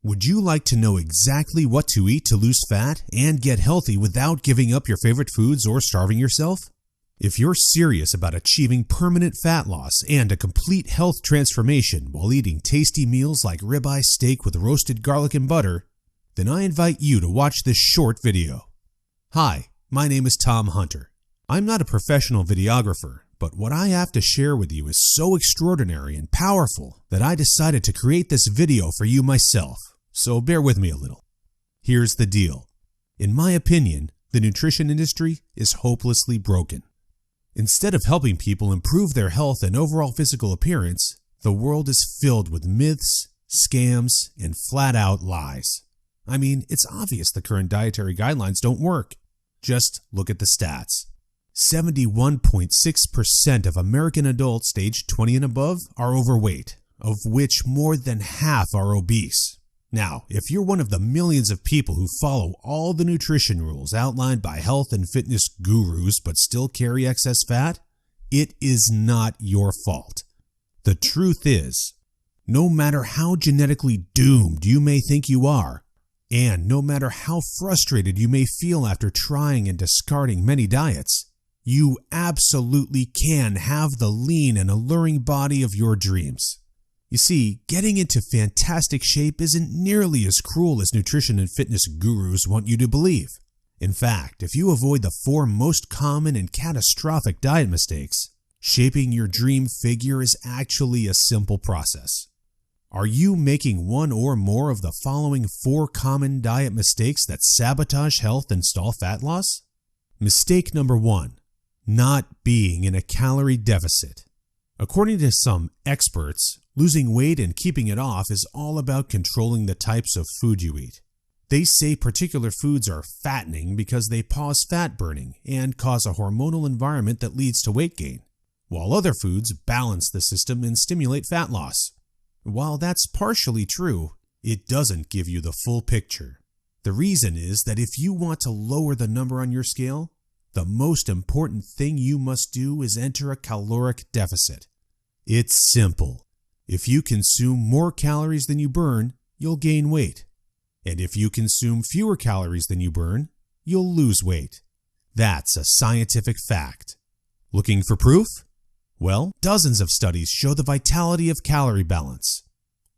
Would you like to know exactly what to eat to lose fat and get healthy without giving up your favorite foods or starving yourself? If you're serious about achieving permanent fat loss and a complete health transformation while eating tasty meals like ribeye steak with roasted garlic and butter, then I invite you to watch this short video. Hi, my name is Tom Hunter. I'm not a professional videographer, but what I have to share with you is so extraordinary and powerful that I decided to create this video for you myself, so bear with me a little. Here's the deal. In my opinion, the nutrition industry is hopelessly broken. Instead of helping people improve their health and overall physical appearance, the world is filled with myths, scams, and flat-out lies. I mean, it's obvious the current dietary guidelines don't work. Just look at the stats. 71.6% of American adults aged 20 and above are overweight, of which more than half are obese. Now, if you're one of the millions of people who follow all the nutrition rules outlined by health and fitness gurus but still carry excess fat, it is not your fault. The truth is, no matter how genetically doomed you may think you are, and no matter how frustrated you may feel after trying and discarding many diets, you absolutely can have the lean and alluring body of your dreams. You see, getting into fantastic shape isn't nearly as cruel as nutrition and fitness gurus want you to believe. In fact, if you avoid the 4 most common and catastrophic diet mistakes, shaping your dream figure is actually a simple process. Are you making one or more of the following 4 common diet mistakes that sabotage health and stall fat loss? Mistake number 1. Not being in a calorie deficit. According to some experts, losing weight and keeping it off is all about controlling the types of food you eat. They say particular foods are fattening because they pause fat burning and cause a hormonal environment that leads to weight gain, while other foods balance the system and stimulate fat loss. While that's partially true, it doesn't give you the full picture. The reason is that if you want to lower the number on your scale, the most important thing you must do is enter a caloric deficit. It's simple. If you consume more calories than you burn, you'll gain weight. And if you consume fewer calories than you burn, you'll lose weight. That's a scientific fact. Looking for proof? Well, dozens of studies show the vitality of calorie balance.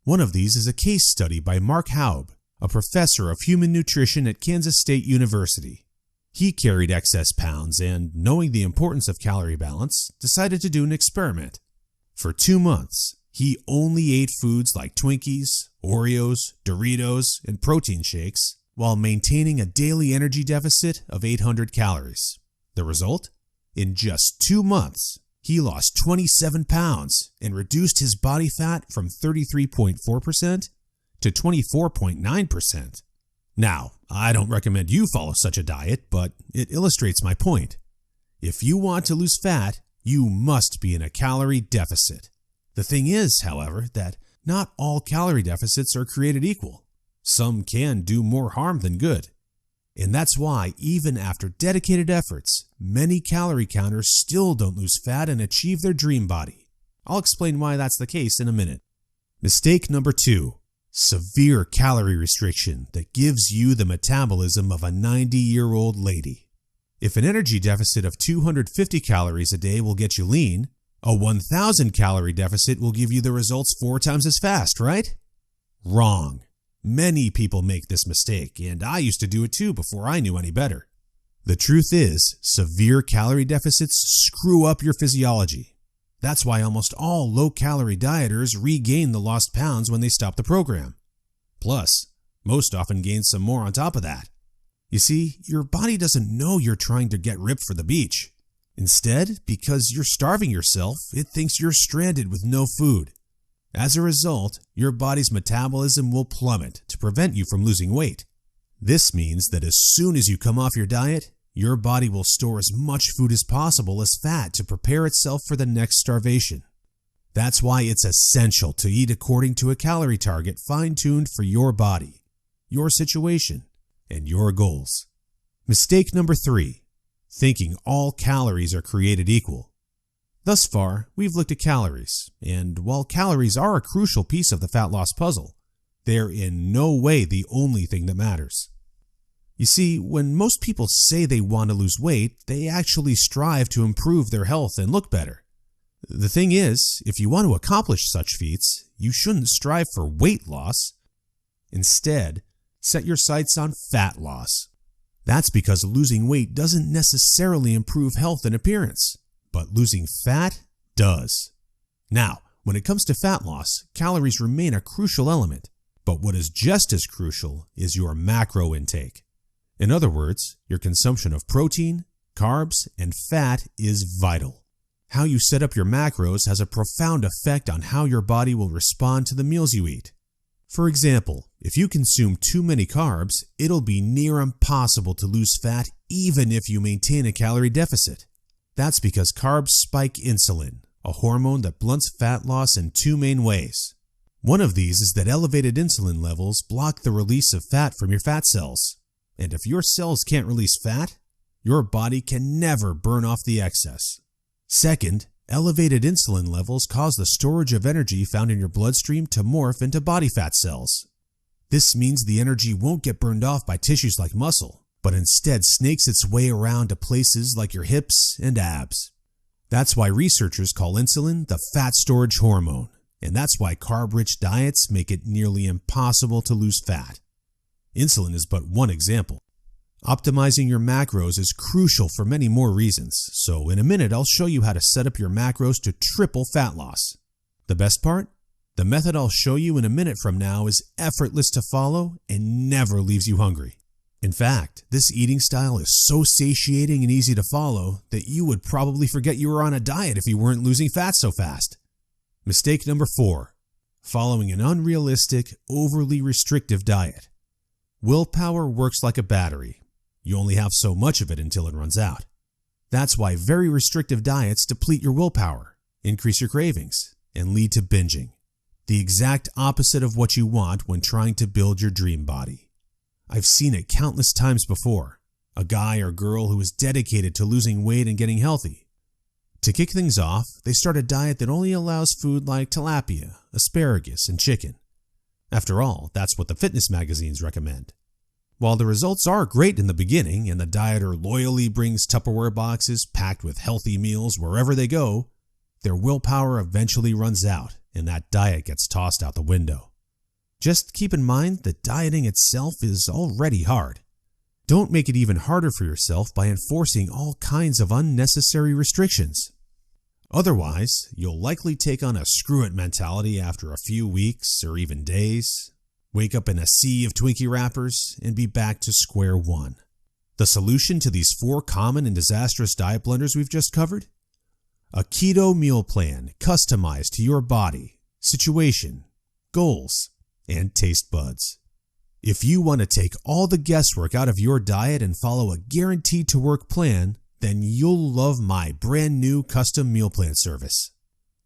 One of these is a case study by Mark Haub, a professor of human nutrition at Kansas State University. He carried excess pounds and, knowing the importance of calorie balance, decided to do an experiment. For 2 months, he only ate foods like Twinkies, Oreos, Doritos, and protein shakes while maintaining a daily energy deficit of 800 calories. The result? In just 2 months, he lost 27 pounds and reduced his body fat from 33.4% to 24.9%. Now, I don't recommend you follow such a diet, but it illustrates my point. If you want to lose fat, you must be in a calorie deficit. The thing is, however, that not all calorie deficits are created equal. Some can do more harm than good. And that's why, even after dedicated efforts, many calorie counters still don't lose fat and achieve their dream body. I'll explain why that's the case in a minute. Mistake number 2. Severe calorie restriction that gives you the metabolism of a 90-year-old lady. If an energy deficit of 250 calories a day will get you lean, a 1,000 calorie deficit will give you the results 4 times as fast, right? Wrong. Many people make this mistake, and I used to do it too before I knew any better. The truth is, severe calorie deficits screw up your physiology. That's why almost all low-calorie dieters regain the lost pounds when they stop the program. Plus, most often gain some more on top of that. You see, your body doesn't know you're trying to get ripped for the beach. Instead, because you're starving yourself, it thinks you're stranded with no food. As a result, your body's metabolism will plummet to prevent you from losing weight. This means that as soon as you come off your diet, your body will store as much food as possible as fat to prepare itself for the next starvation. That's why it's essential to eat according to a calorie target fine-tuned for your body, your situation, and your goals. Mistake number 3. Thinking all calories are created equal. Thus far, we've looked at calories, and while calories are a crucial piece of the fat loss puzzle, they're in no way the only thing that matters. You see, when most people say they want to lose weight, they actually strive to improve their health and look better. The thing is, if you want to accomplish such feats, you shouldn't strive for weight loss. Instead, set your sights on fat loss. That's because losing weight doesn't necessarily improve health and appearance, but losing fat does. Now, when it comes to fat loss, calories remain a crucial element, but what is just as crucial is your macro intake. In other words, your consumption of protein, carbs, and fat is vital. How you set up your macros has a profound effect on how your body will respond to the meals you eat. For example, if you consume too many carbs, it'll be near impossible to lose fat even if you maintain a calorie deficit. That's because carbs spike insulin, a hormone that blunts fat loss in two main ways. One of these is that elevated insulin levels block the release of fat from your fat cells. And if your cells can't release fat, your body can never burn off the excess. Second, elevated insulin levels cause the storage of energy found in your bloodstream to morph into body fat cells. This means the energy won't get burned off by tissues like muscle, but instead snakes its way around to places like your hips and abs. That's why researchers call insulin the fat storage hormone, and that's why carb-rich diets make it nearly impossible to lose fat. Insulin is but one example. Optimizing your macros is crucial for many more reasons, so in a minute I'll show you how to set up your macros to triple fat loss. The best part? The method I'll show you in a minute from now is effortless to follow and never leaves you hungry. In fact, this eating style is so satiating and easy to follow that you would probably forget you were on a diet if you weren't losing fat so fast. Mistake number 4. Following an unrealistic, overly restrictive diet. Willpower works like a battery. You only have so much of it until it runs out. That's why very restrictive diets deplete your willpower, increase your cravings, and lead to binging. The exact opposite of what you want when trying to build your dream body. I've seen it countless times before. A guy or girl who is dedicated to losing weight and getting healthy. To kick things off, they start a diet that only allows food like tilapia, asparagus, and chicken. After all, that's what the fitness magazines recommend. While the results are great in the beginning and the dieter loyally brings Tupperware boxes packed with healthy meals wherever they go, their willpower eventually runs out and that diet gets tossed out the window. Just keep in mind that dieting itself is already hard. Don't make it even harder for yourself by enforcing all kinds of unnecessary restrictions. Otherwise, you'll likely take on a screw-it mentality after a few weeks or even days, wake up in a sea of Twinkie wrappers, and be back to square one. The solution to these 4 common and disastrous diet blunders we've just covered? A keto meal plan customized to your body, situation, goals, and taste buds. If you want to take all the guesswork out of your diet and follow a guaranteed-to-work plan, then you'll love my brand new custom meal plan service.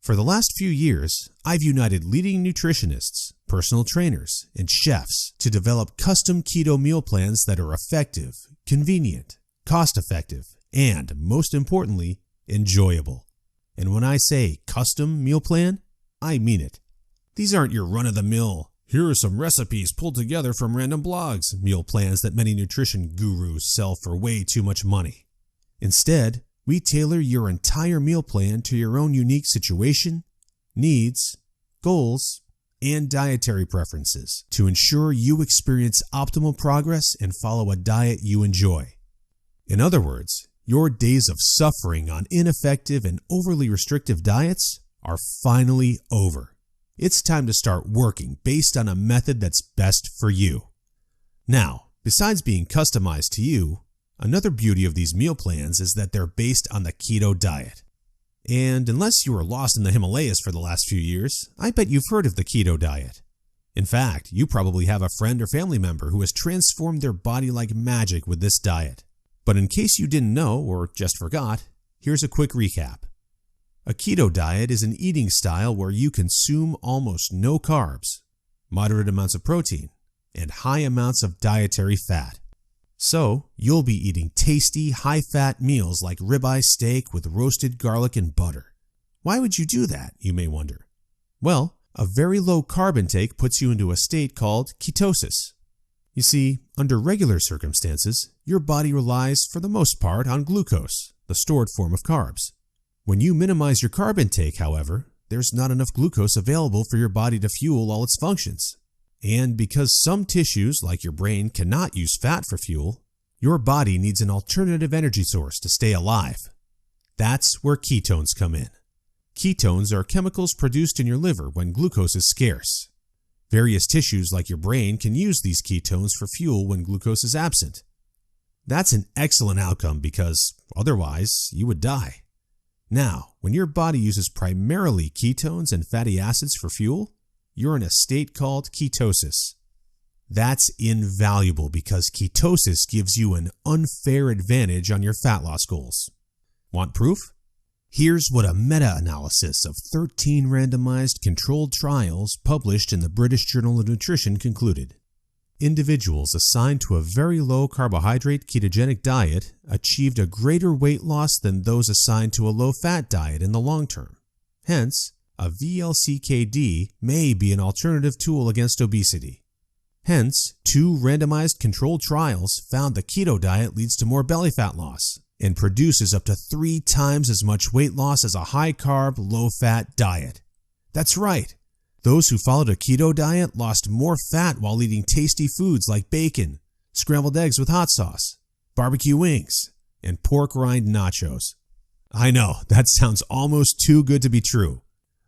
For the last few years, I've united leading nutritionists, personal trainers, and chefs to develop custom keto meal plans that are effective, convenient, cost-effective, and, most importantly, enjoyable. And when I say custom meal plan, I mean it. These aren't your run-of-the-mill, here are some recipes pulled together from random blogs meal plans that many nutrition gurus sell for way too much money. Instead, we tailor your entire meal plan to your own unique situation, needs, goals, and dietary preferences to ensure you experience optimal progress and follow a diet you enjoy. In other words, your days of suffering on ineffective and overly restrictive diets are finally over. It's time to start working based on a method that's best for you. Now, besides being customized to you, another beauty of these meal plans is that they're based on the keto diet. And unless you were lost in the Himalayas for the last few years, I bet you've heard of the keto diet. In fact, you probably have a friend or family member who has transformed their body like magic with this diet. But in case you didn't know or just forgot, here's a quick recap. A keto diet is an eating style where you consume almost no carbs, moderate amounts of protein, and high amounts of dietary fat. So, you'll be eating tasty, high-fat meals like ribeye steak with roasted garlic and butter. Why would you do that, you may wonder? Well, A very low carb intake puts you into a state called ketosis. You see, under regular circumstances, your body relies for the most part on glucose, the stored form of carbs. When you minimize your carb intake, however, there's not enough glucose available for your body to fuel all its functions. And because some tissues, like your brain, cannot use fat for fuel, your body needs an alternative energy source to stay alive. That's where ketones come in. Ketones are chemicals produced in your liver when glucose is scarce. Various tissues like your brain can use these ketones for fuel when glucose is absent. That's an excellent outcome because otherwise you would die. Now, when your body uses primarily ketones and fatty acids for fuel, you're in a state called ketosis. That's invaluable because ketosis gives you an unfair advantage on your fat loss goals. Want proof? Here's what a meta-analysis of 13 randomized controlled trials published in the British Journal of Nutrition concluded. Individuals assigned to a very low carbohydrate ketogenic diet achieved a greater weight loss than those assigned to a low-fat diet in the long term. Hence, a VLCKD may be an alternative tool against obesity. Hence, 2 randomized controlled trials found the keto diet leads to more belly fat loss and produces up to 3 times as much weight loss as a high-carb, low-fat diet. That's right. Those who followed a keto diet lost more fat while eating tasty foods like bacon, scrambled eggs with hot sauce, barbecue wings, and pork rind nachos. I know, that sounds almost too good to be true,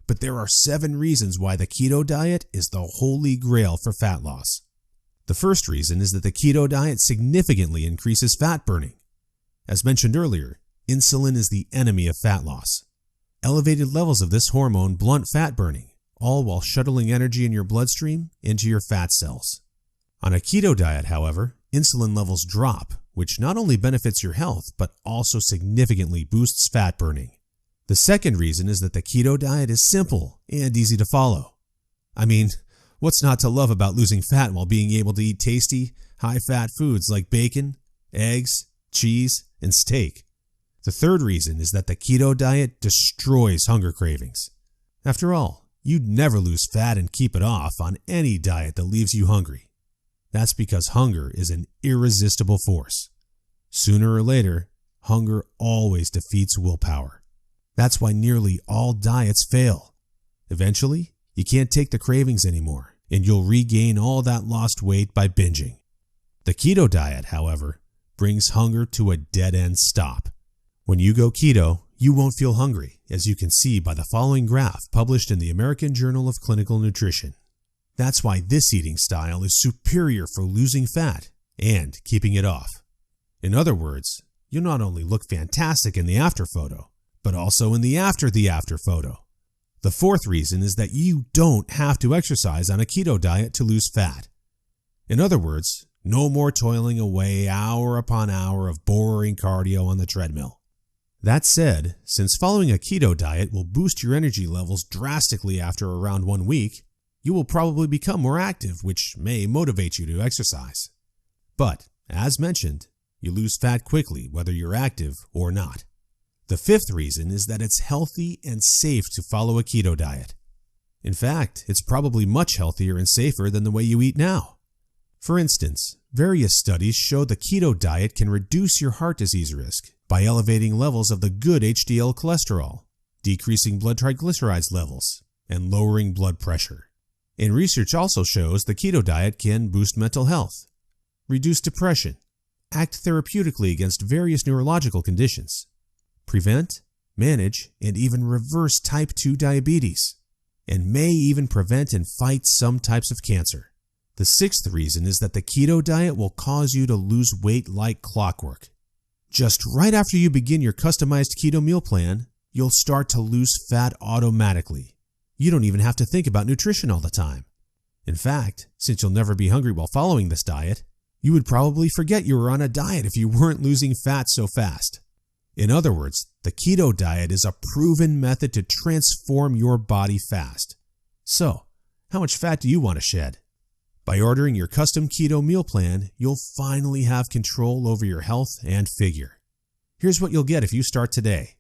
but there are 7 reasons why the keto diet is the holy grail for fat loss. The first reason is that the keto diet significantly increases fat burning. As mentioned earlier, insulin is the enemy of fat loss. Elevated levels of this hormone blunt fat burning, all while shuttling energy in your bloodstream into your fat cells. On a keto diet, however, insulin levels drop, which not only benefits your health, but also significantly boosts fat burning. The second reason is that the keto diet is simple and easy to follow. I mean, what's not to love about losing fat while being able to eat tasty, high-fat foods like bacon, eggs, cheese, and steak? The third reason is that the keto diet destroys hunger cravings. After all, you'd never lose fat and keep it off on any diet that leaves you hungry. That's because hunger is an irresistible force. Sooner or later, hunger always defeats willpower. That's why nearly all diets fail. Eventually, you can't take the cravings anymore, and you'll regain all that lost weight by binging. The keto diet, however, brings hunger to a dead-end stop. When you go keto, you won't feel hungry, as you can see by the following graph published in the American Journal of Clinical Nutrition. That's why this eating style is superior for losing fat and keeping it off. In other words, you'll not only look fantastic in the after photo, but also in the after photo. The fourth reason is that you don't have to exercise on a keto diet to lose fat. In other words, no more toiling away hour upon hour of boring cardio on the treadmill. That said, since following a keto diet will boost your energy levels drastically after around 1 week, you will probably become more active, which may motivate you to exercise. But, as mentioned, you lose fat quickly whether you're active or not. The fifth reason is that it's healthy and safe to follow a keto diet. In fact, it's probably much healthier and safer than the way you eat now. For instance, various studies show the keto diet can reduce your heart disease risk by elevating levels of the good HDL cholesterol, decreasing blood triglycerides levels, and lowering blood pressure. And research also shows the keto diet can boost mental health, reduce depression, act therapeutically against various neurological conditions, prevent, manage, and even reverse type 2 diabetes, and may even prevent and fight some types of cancer. The sixth reason is that the keto diet will cause you to lose weight like clockwork. Just right after you begin your customized keto meal plan, you'll start to lose fat automatically. You don't even have to think about nutrition all the time. In fact, since you'll never be hungry while following this diet, you would probably forget you were on a diet if you weren't losing fat so fast. In other words, the keto diet is a proven method to transform your body fast. So, how much fat do you want to shed? By ordering your custom keto meal plan, you'll finally have control over your health and figure. Here's what you'll get if you start today.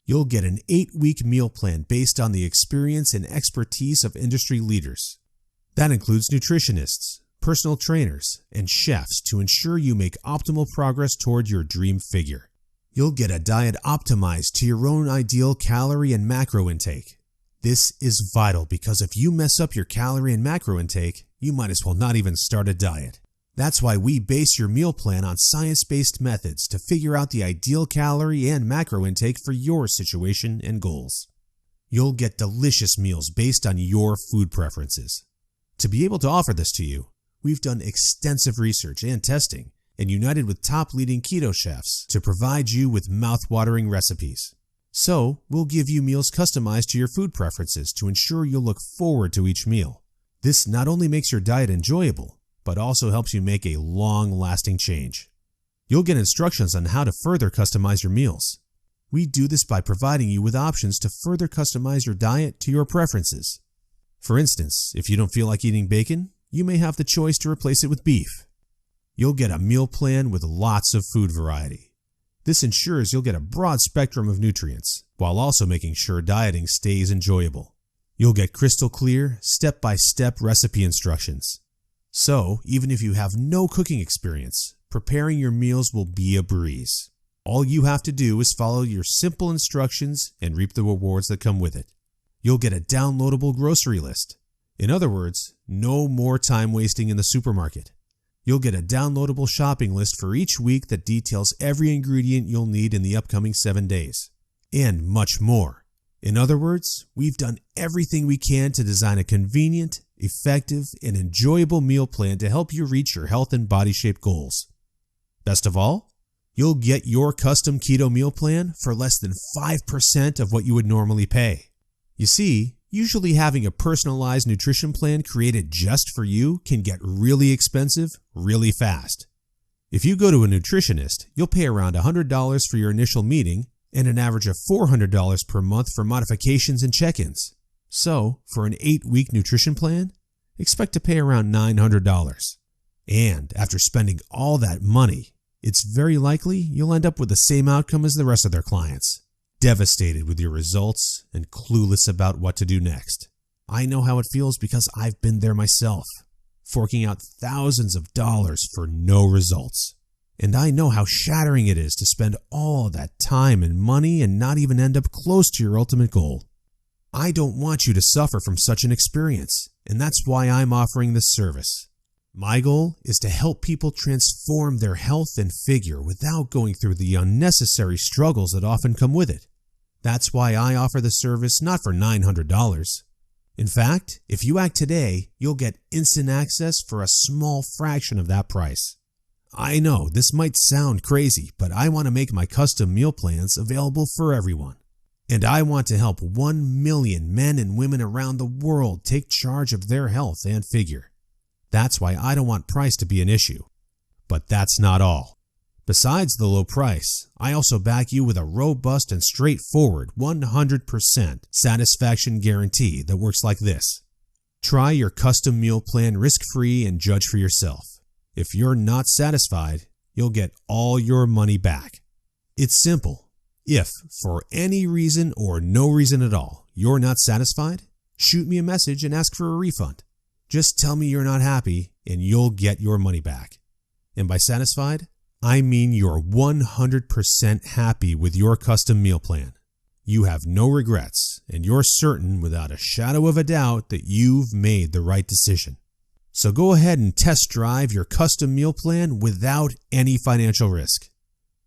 You'll get an 8-week meal plan based on the experience and expertise of industry leaders. That includes nutritionists, personal trainers, and chefs to ensure you make optimal progress toward your dream figure. You'll get a diet optimized to your own ideal calorie and macro intake. This is vital because if you mess up your calorie and macro intake, you might as well not even start a diet. That's why we base your meal plan on science-based methods to figure out the ideal calorie and macro intake for your situation and goals. You'll get delicious meals based on your food preferences. To be able to offer this to you, we've done extensive research and testing and united with top leading keto chefs to provide you with mouth-watering recipes. So, we'll give you meals customized to your food preferences to ensure you'll look forward to each meal. This not only makes your diet enjoyable, but also helps you make a long-lasting change. You'll get instructions on how to further customize your meals. We do this by providing you with options to further customize your diet to your preferences. For instance, if you don't feel like eating bacon, you may have the choice to replace it with beef. You'll get a meal plan with lots of food variety. This ensures you'll get a broad spectrum of nutrients, while also making sure dieting stays enjoyable. You'll get crystal clear, step-by-step recipe instructions. So, even if you have no cooking experience, preparing your meals will be a breeze. All you have to do is follow your simple instructions and reap the rewards that come with it. You'll get a downloadable grocery list. In other words, no more time wasting in the supermarket. You'll get a downloadable shopping list for each week that details every ingredient you'll need in the upcoming 7 days. And much more. In other words, we've done everything we can to design a convenient, effective, and enjoyable meal plan to help you reach your health and body shape goals. Best of all, you'll get your custom keto meal plan for less than 5% of what you would normally pay. You see, usually having a personalized nutrition plan created just for you can get really expensive really fast. If you go to a nutritionist, you'll pay around $100 for your initial meeting and an average of $400 per month for modifications and check-ins. So, for an 8-week nutrition plan, expect to pay around $900. And after spending all that money, it's very likely you'll end up with the same outcome as the rest of their clients. Devastated with your results and clueless about what to do next. I know how it feels because I've been there myself, forking out thousands of dollars for no results. And I know how shattering it is to spend all that time and money and not even end up close to your ultimate goal. I don't want you to suffer from such an experience, and that's why I'm offering this service. My goal is to help people transform their health and figure without going through the unnecessary struggles that often come with it. That's why I offer the service not for $900. In fact, if you act today, you'll get instant access for a small fraction of that price. I know this might sound crazy, but I want to make my custom meal plans available for everyone. And I want to help 1 million men and women around the world take charge of their health and figure. That's why I don't want price to be an issue. But that's not all. Besides the low price, I also back you with a robust and straightforward 100% satisfaction guarantee that works like this. Try your custom meal plan risk-free and judge for yourself. If you're not satisfied, you'll get all your money back. It's simple. If, for any reason or no reason at all, you're not satisfied, shoot me a message and ask for a refund. Just tell me you're not happy and you'll get your money back. And by satisfied, I mean you're 100% happy with your custom meal plan. You have no regrets and you're certain without a shadow of a doubt that you've made the right decision. So go ahead and test drive your custom meal plan without any financial risk.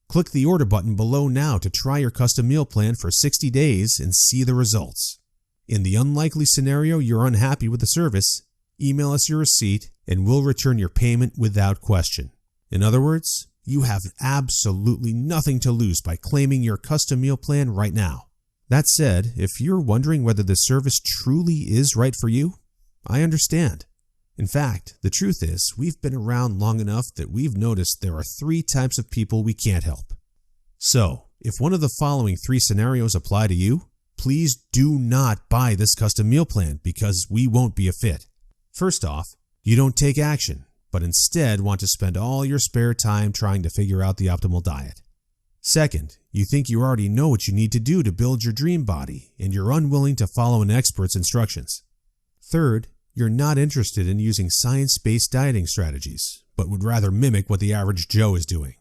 Click the order button below now to try your custom meal plan for 60 days and see the results. In the unlikely scenario you're unhappy with the service, email us your receipt and we'll return your payment without question. In other words, you have absolutely nothing to lose by claiming your custom meal plan right now. That said, if you're wondering whether the service truly is right for you, I understand. In fact, the truth is, we've been around long enough that we've noticed there are 3 types of people we can't help. So, if one of the following 3 scenarios apply to you, please do not buy this custom meal plan because we won't be a fit. First off, you don't take action, but instead want to spend all your spare time trying to figure out the optimal diet. Second, you think you already know what you need to do to build your dream body, and you're unwilling to follow an expert's instructions. Third, you're not interested in using science-based dieting strategies, but would rather mimic what the average Joe is doing.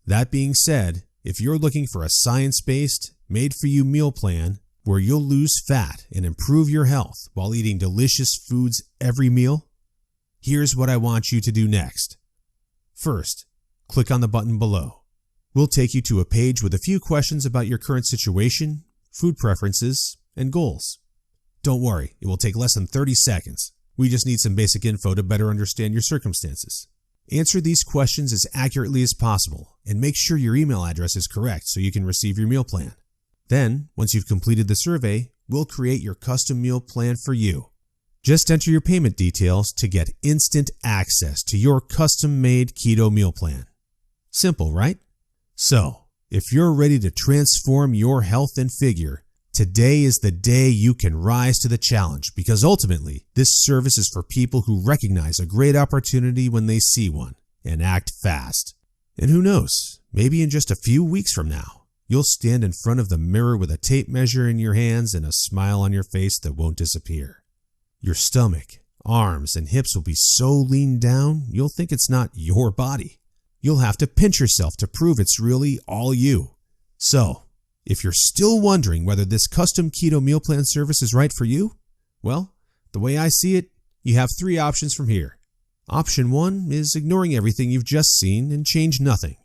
That being said, if you're looking for a science-based, made-for-you meal plan where you'll lose fat and improve your health while eating delicious foods every meal, here's what I want you to do next. First, click on the button below. We'll take you to a page with a few questions about your current situation, food preferences, and goals. Don't worry, it will take less than 30 seconds. We just need some basic info to better understand your circumstances. Answer these questions as accurately as possible and make sure your email address is correct so you can receive your meal plan. Then, once you've completed the survey, we'll create your custom meal plan for you. Just enter your payment details to get instant access to your custom-made keto meal plan. Simple, right? So, if you're ready to transform your health and figure, today is the day you can rise to the challenge, because ultimately, this service is for people who recognize a great opportunity when they see one and act fast. And who knows, maybe in just a few weeks from now, you'll stand in front of the mirror with a tape measure in your hands and a smile on your face that won't disappear. Your stomach, arms, and hips will be so lean down, you'll think it's not your body. You'll have to pinch yourself to prove it's really all you. So, if you're still wondering whether this custom keto meal plan service is right for you, well, the way I see it, you have 3 options from here. Option 1 is ignoring everything you've just seen and change nothing.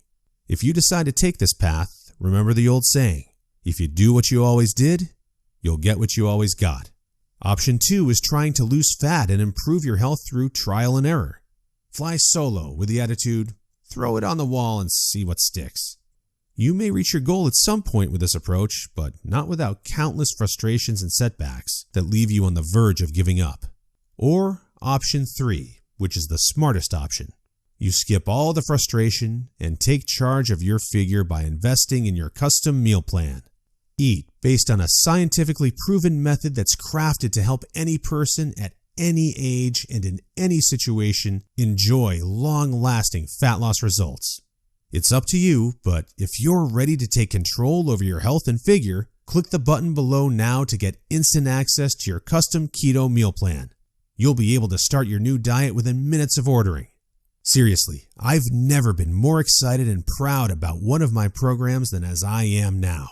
If you decide to take this path, remember the old saying, if you do what you always did, you'll get what you always got. Option 2 is trying to lose fat and improve your health through trial and error. Fly solo with the attitude, throw it on the wall and see what sticks. You may reach your goal at some point with this approach, but not without countless frustrations and setbacks that leave you on the verge of giving up. Or option 3, which is the smartest option. You skip all the frustration and take charge of your figure by investing in your custom meal plan. Eat based on a scientifically proven method that's crafted to help any person at any age and in any situation enjoy long-lasting fat loss results. It's up to you, but if you're ready to take control over your health and figure, click the button below now to get instant access to your custom keto meal plan. You'll be able to start your new diet within minutes of ordering. Seriously, I've never been more excited and proud about one of my programs than as I am now.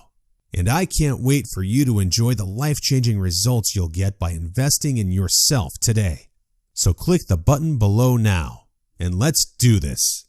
And I can't wait for you to enjoy the life-changing results you'll get by investing in yourself today. So click the button below now, and let's do this.